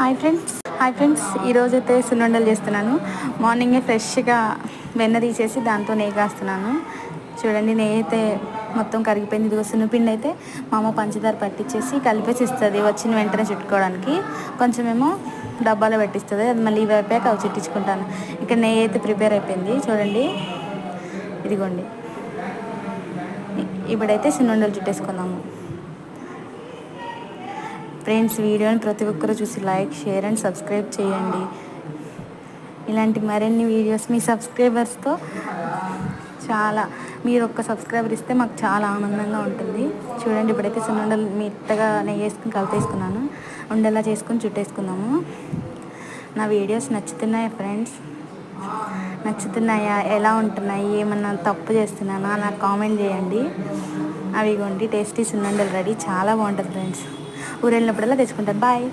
Hi friends, ఈరోజైతే సున్నుండలు చేస్తున్నాను. మార్నింగే ఫ్రెష్గా వెన్న తీసేసి దాంతో నెయ్యి కాస్తున్నాను. చూడండి, నెయ్యి అయితే మొత్తం కరిగిపోయింది. ఇదిగో సున్నిపిండి అయితే మా అమ్మ పంచదార పట్టించేసి కలిపేసి ఇస్తుంది వచ్చిన వెంటనే చుట్టుకోవడానికి. కొంచెమేమో డబ్బాలో పెట్టిస్తుంది, అది మళ్ళీ ఇవి అయిపోయాక అవి చుట్టించుకుంటాను. ఇక్కడ నెయ్యి అయితే ప్రిపేర్ అయిపోయింది చూడండి. ఇదిగోండి, ఇప్పుడైతే సున్నుండలు చుట్టేసుకుందాము. ఫ్రెండ్స్, వీడియోని ప్రతి ఒక్కరూ చూసి లైక్, షేర్ అండ్ సబ్స్క్రైబ్ చేయండి. ఇలాంటి మరిన్ని వీడియోస్ మీ సబ్స్క్రైబర్స్తో మీరు ఒక్క సబ్స్క్రైబర్ ఇస్తే మాకు చాలా ఆనందంగా ఉంటుంది. చూడండి, ఇప్పుడైతే సున్నుండలు మెత్తగా నెయ్యి వేసుకుని కలిపేసుకున్నాను. ఉండేలా చేసుకుని చుట్టేసుకుందాము. నా వీడియోస్ నచ్చుతున్నాయా ఫ్రెండ్స్? నచ్చుతున్నాయా? ఎలా ఉంటున్నాయి? ఏమన్నా తప్పు చేస్తున్నానా నాకు కామెంట్ చేయండి. అవిగోండి, టేస్టీ సున్నుండలు రెడీ. చాలా బాగుంటుంది ఫ్రెండ్స్. ఊరు వెళ్ళినప్పుడల్లా తెచ్చుకుంటాను. బాయ్.